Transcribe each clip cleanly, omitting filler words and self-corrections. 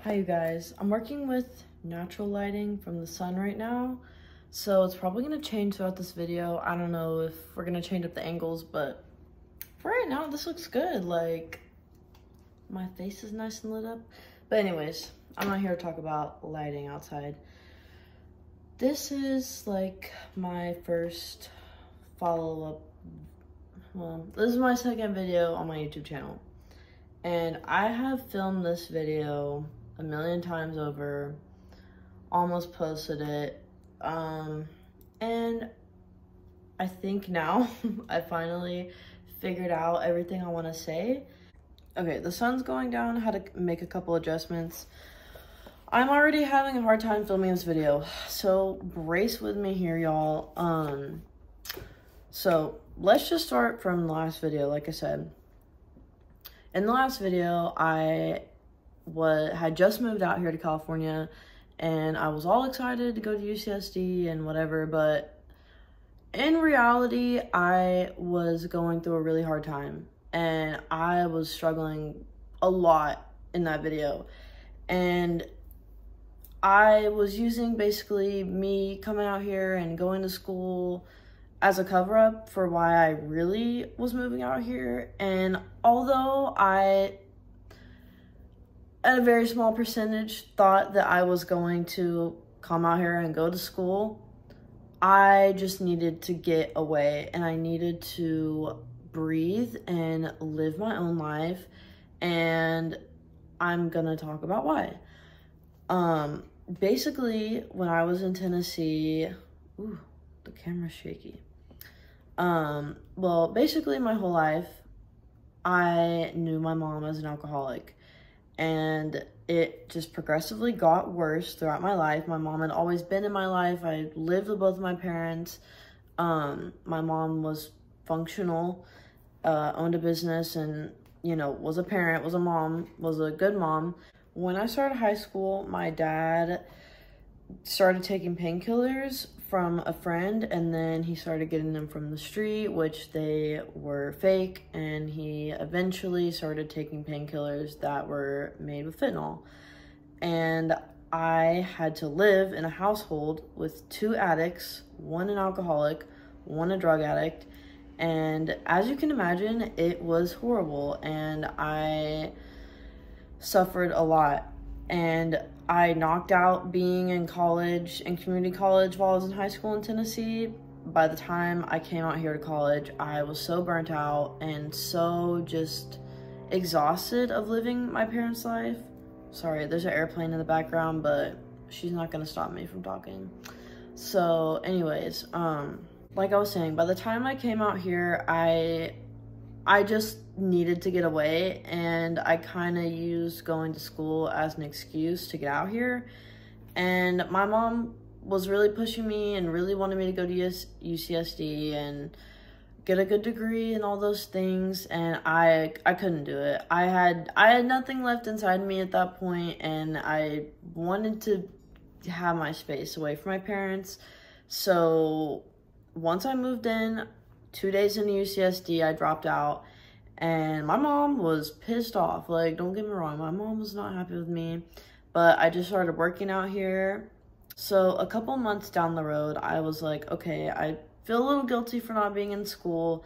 Hi you guys, I'm working with natural lighting from the sun right now, so it's probably gonna change throughout this video. I don't know if we're gonna change up the angles, but for right now this looks good. Like, my face is nice and lit up. But anyways, I'm not here to talk about lighting outside. This is like my first follow-up, well, this is my second video on my YouTube channel, and I have filmed this video a million times over, almost posted it, and I think now I finally figured out everything I want to say. Okay, the sun's going down, had to make a couple adjustments. I'm already having a hard time filming this video, so brace with me here, y'all. So let's just start from the last video. Like I said, in the last video, I had just moved out here to California, and I was all excited to go to UCSD and whatever, but in reality, I was going through a really hard time, and I was struggling a lot in that video. And I was using basically me coming out here and going to school as a cover-up for why I really was moving out here. And although I, at a very small percentage, thought that I was going to come out here and go to school, I just needed to get away, and I needed to breathe and live my own life, and I'm gonna talk about why. Basically, when I was in Tennessee, ooh, the camera's shaky. Well, basically my whole life, I knew my mom as an alcoholic, and it just progressively got worse throughout my life. My mom had always been in my life. I lived with both of my parents. My mom was functional, owned a business, and, you know, was a parent, was a mom, was a good mom. When I started high school, my dad started taking painkillers from a friend, and then he started getting them from the street, which they were fake, and he eventually started taking painkillers that were made with fentanyl. And I had to live in a household with two addicts, one an alcoholic, one a drug addict, and as you can imagine, it was horrible, and I suffered a lot. And I knocked out being in college, in community college, while I was in high school in Tennessee. By the time I came out here to college, I was so burnt out and so just exhausted of living my parents' life. Sorry, there's an airplane in the background, but she's not gonna stop me from talking. So anyways, like I was saying, by the time I came out here, I just needed to get away, and I kind of used going to school as an excuse to get out here. And my mom was really pushing me and really wanted me to go to UCSD and get a good degree and all those things, and I couldn't do it. I had nothing left inside me at that point, and I wanted to have my space away from my parents. So once I moved in, 2 days into UCSD, I dropped out, and my mom was pissed off. Like, don't get me wrong, my mom was not happy with me, but I just started working out here. So a couple months down the road, I was like, okay, I feel a little guilty for not being in school,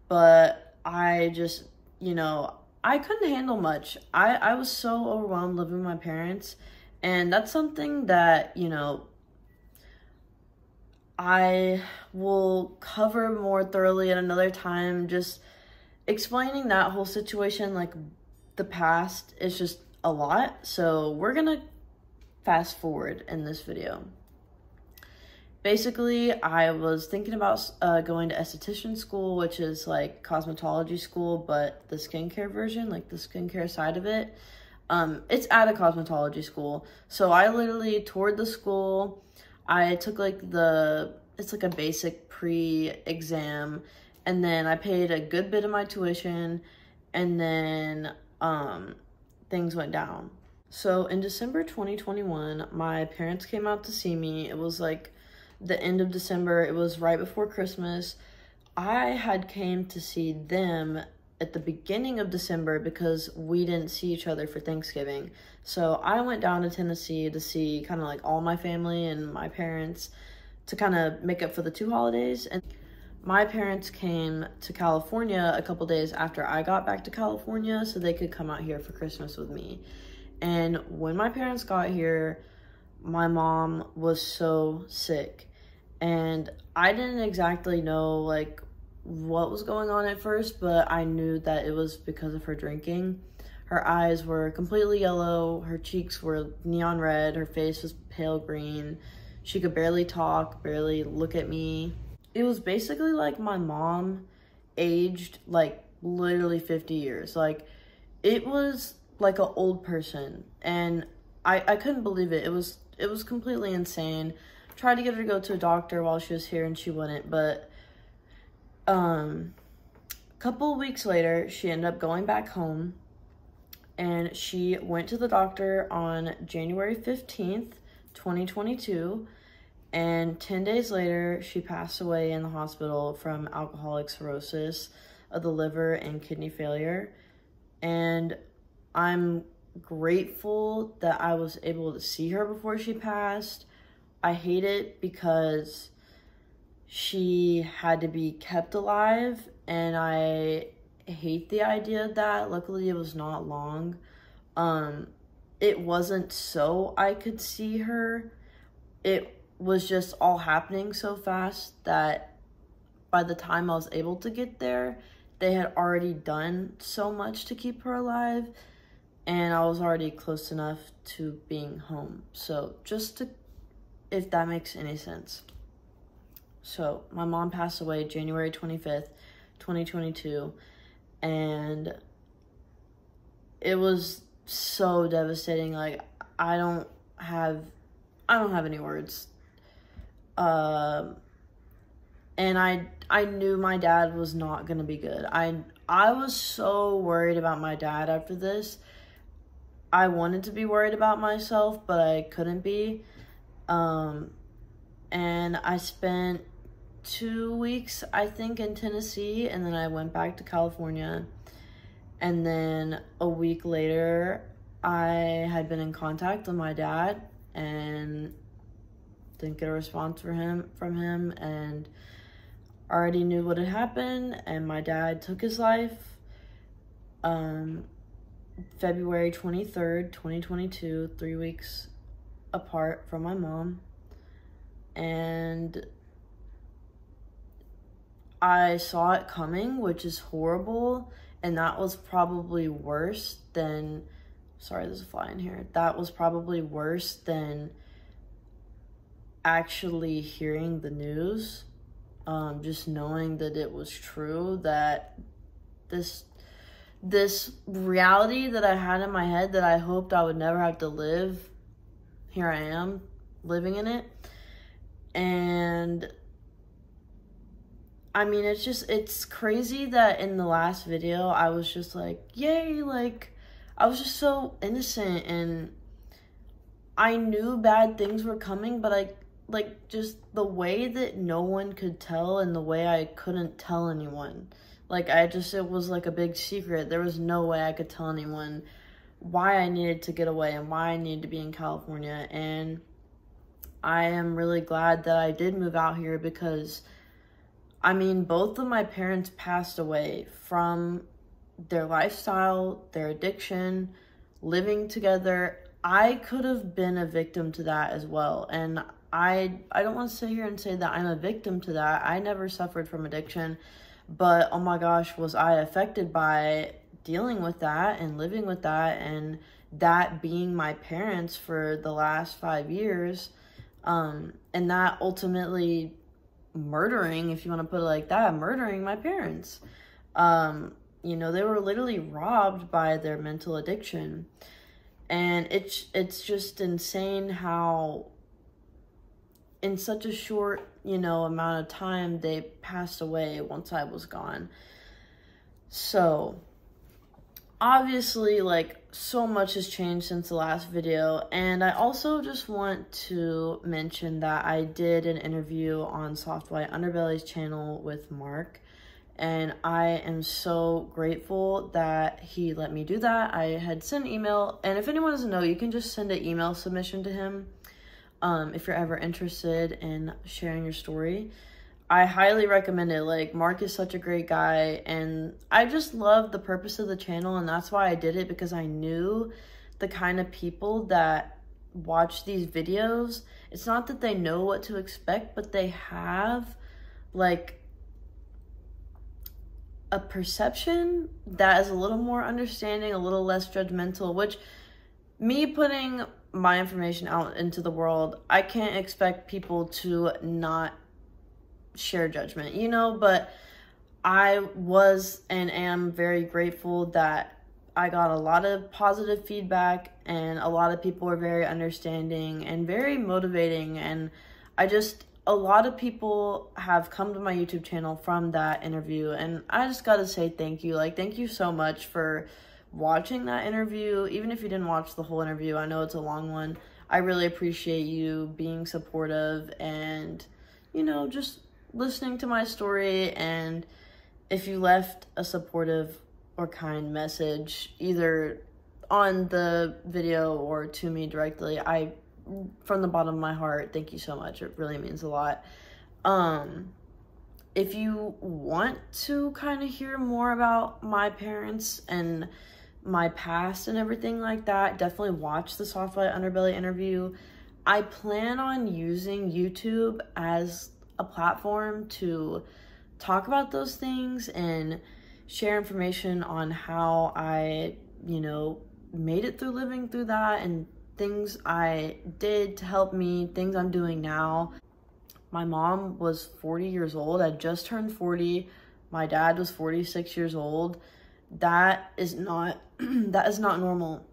but I just, you know, I couldn't handle much. I was so overwhelmed living with my parents, and that's something that, you know, I will cover more thoroughly at another time. Just explaining that whole situation, like the past, is just a lot. So we're gonna fast forward in this video. Basically, I was thinking about going to esthetician school, which is like cosmetology school, but the skincare version, like the skincare side of it. It's at a cosmetology school. So I literally toured the school. I took like it's like a basic pre-exam, and then I paid a good bit of my tuition, and then things went down. So in December 2021, my parents came out to see me. It was like the end of December. It was right before Christmas. I had came to see them at the beginning of December because we didn't see each other for Thanksgiving. So I went down to Tennessee to see kind of like all my family and my parents to kind of make up for the 2 holidays. And my parents came to California a couple days after I got back to California so they could come out here for Christmas with me. And when my parents got here, my mom was so sick. And I didn't exactly know like what was going on at first, but I knew that it was because of her drinking. Her eyes were completely yellow, her cheeks were neon red, her face was pale green. She could barely talk, barely look at me. It was basically like my mom aged like literally 50 years. Like, it was like an old person, and I couldn't believe it. It was completely insane. Tried to get her to go to a doctor while she was here and she wouldn't, but a couple of weeks later, she ended up going back home, and she went to the doctor on January 15th, 2022, and 10 days later, she passed away in the hospital from alcoholic cirrhosis of the liver and kidney failure. And I'm grateful that I was able to see her before she passed. I hate it because she had to be kept alive, and I hate the idea of that. Luckily, it was not long. It wasn't so I could see her. It was just all happening so fast that by the time I was able to get there, they had already done so much to keep her alive, and I was already close enough to being home. So just to, if that makes any sense. So my mom passed away January 25th, 2022, and it was so devastating. Like, I don't have any words. And I knew my dad was not gonna be good. I was so worried about my dad after this. I wanted to be worried about myself, but I couldn't be. And I spent 2 weeks, I think, in Tennessee, and then I went back to California. And then a week later, I had been in contact with my dad and didn't get a response from him, and already knew what had happened, and my dad took his life February 23rd, 2022, 3 weeks apart from my mom. And I saw it coming, which is horrible, and that was probably worse than, sorry, there's a fly in here. That was probably worse than actually hearing the news. Just knowing that it was true, that this reality that I had in my head that I hoped I would never have to live, here I am living in it. And I mean, it's crazy that in the last video I was just like, yay, like, I was just so innocent, and I knew bad things were coming, but like, just the way that no one could tell, and the way I couldn't tell anyone. Like, it was like a big secret. There was no way I could tell anyone why I needed to get away and why I needed to be in California. And I am really glad that I did move out here, because, I mean, both of my parents passed away from their lifestyle, their addiction, living together. I could have been a victim to that as well. And I don't want to sit here and say that I'm a victim to that. I never suffered from addiction, but oh my gosh, was I affected by dealing with that and living with that, and that being my parents for the last 5 years, and that ultimately murdering, if you want to put it like that, murdering my parents. You know, they were literally robbed by their mental addiction, and it's just insane how in such a short, you know, amount of time they passed away once I was gone. So obviously, like, so much has changed since the last video. And I also just want to mention that I did an interview on Soft White Underbelly's channel with Mark, And I am so grateful that he let me do that. I had sent an email, and if anyone doesn't know, you can just send an email submission to him if you're ever interested in sharing your story. I highly recommend it. Like, Mark is such a great guy, and I just love the purpose of the channel, and that's why I did it, because I knew the kind of people that watch these videos. It's not that they know what to expect, but they have like a perception that is a little more understanding, a little less judgmental, which me putting my information out into the world, I can't expect people to not share judgment, you know, but I was and am very grateful that I got a lot of positive feedback, and a lot of people were very understanding and very motivating, and a lot of people have come to my YouTube channel from that interview, and I just gotta say thank you. Like, thank you so much for watching that interview. Even if you didn't watch the whole interview, I know it's a long one. I really appreciate you being supportive and, you know, just listening to my story. And if you left a supportive or kind message, either on the video or to me directly, from the bottom of my heart, thank you so much. It really means a lot. If you want to kind of hear more about my parents and my past and everything like that, definitely watch the Softlight Underbelly interview. I plan on using YouTube as a platform to talk about those things and share information on how I, you know, made it through living through that, and things I did to help me, things I'm doing now. My mom was 40 years old. I just turned 40. My dad was 46 years old. That is not that is not normal.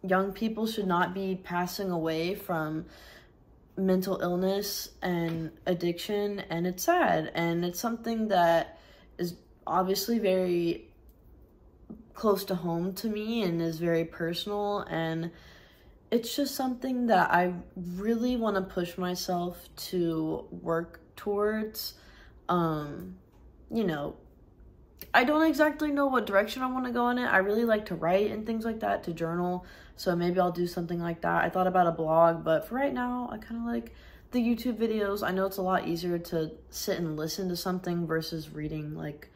Young people should not be passing away from mental illness and addiction, and it's sad, and it's something that is obviously very close to home to me and is very personal, and it's just something that I really want to push myself to work towards. You know, I don't exactly know what direction I want to go in it. I really like to write and things like that, to journal, so maybe I'll do something like that. I thought about a blog, but for right now, I kind of like the YouTube videos. I know it's a lot easier to sit and listen to something versus reading like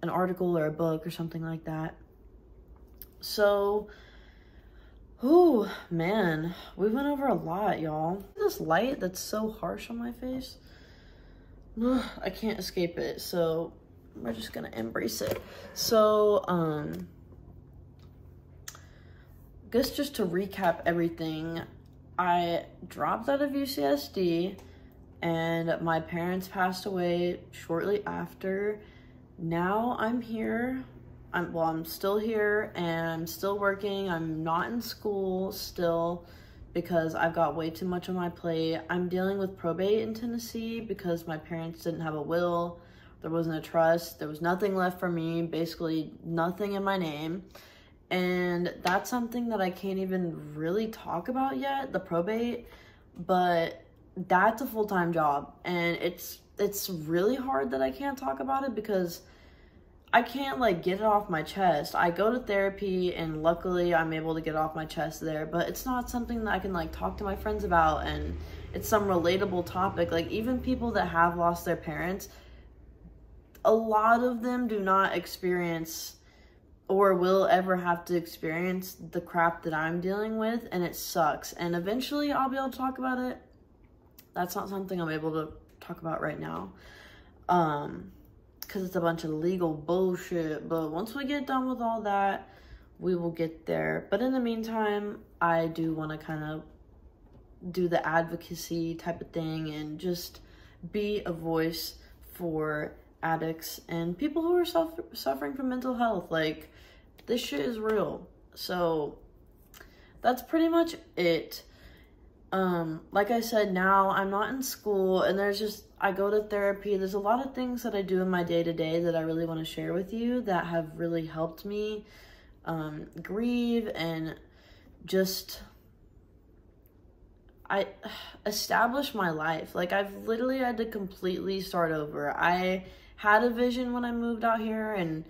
an article or a book or something like that. So, oh man, we went over a lot, y'all. This light that's so harsh on my face, I can't escape it, so we're just gonna embrace it. So, I guess just to recap everything, I dropped out of UCSD, and my parents passed away shortly after. Now I'm here. I'm still here, and I'm still working. I'm not in school still because I've got way too much on my plate. I'm dealing with probate in Tennessee because my parents didn't have a will. There wasn't a trust. There was nothing left for me, basically nothing in my name. And that's something that I can't even really talk about yet, the probate, but that's a full-time job, and it's really hard that I can't talk about it because I can't like get it off my chest. I go to therapy, and luckily I'm able to get it off my chest there, but it's not something that I can like talk to my friends about, and it's some relatable topic. Like, even people that have lost their parents, a lot of them do not experience or will ever have to experience the crap that I'm dealing with, and it sucks. And eventually I'll be able to talk about it. That's not something I'm able to talk about right now, because it's a bunch of legal bullshit. But once we get done with all that, we will get there. But in the meantime, I do want to kind of do the advocacy type of thing and just be a voice for addicts and people who are suffering from mental health. Like, this shit is real. So that's pretty much it. Like I said, now I'm not in school, and I go to therapy. There's a lot of things that I do in my day-to-day that I really want to share with you that have really helped me grieve and just establish my life. Like, I've literally had to completely start over. I had a vision when I moved out here, and,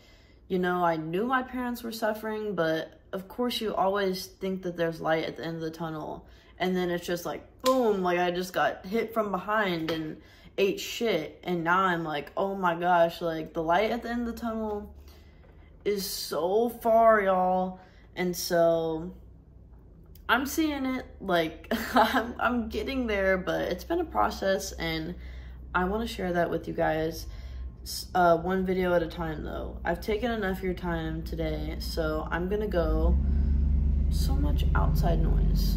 you know, I knew my parents were suffering, but of course you always think that there's light at the end of the tunnel. And then it's just like, boom, like I just got hit from behind and ate shit. And now I'm like, oh my gosh, like the light at the end of the tunnel is so far, y'all. And so I'm seeing it, like I'm getting there, but it's been a process, and I want to share that with you guys. One video at a time though. I've taken enough of your time today, so I'm gonna go. So much outside noise.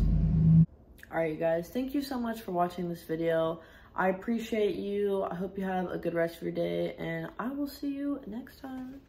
Alright, you guys, thank you so much for watching this video. I appreciate you. I hope you have a good rest of your day, and I will see you next time.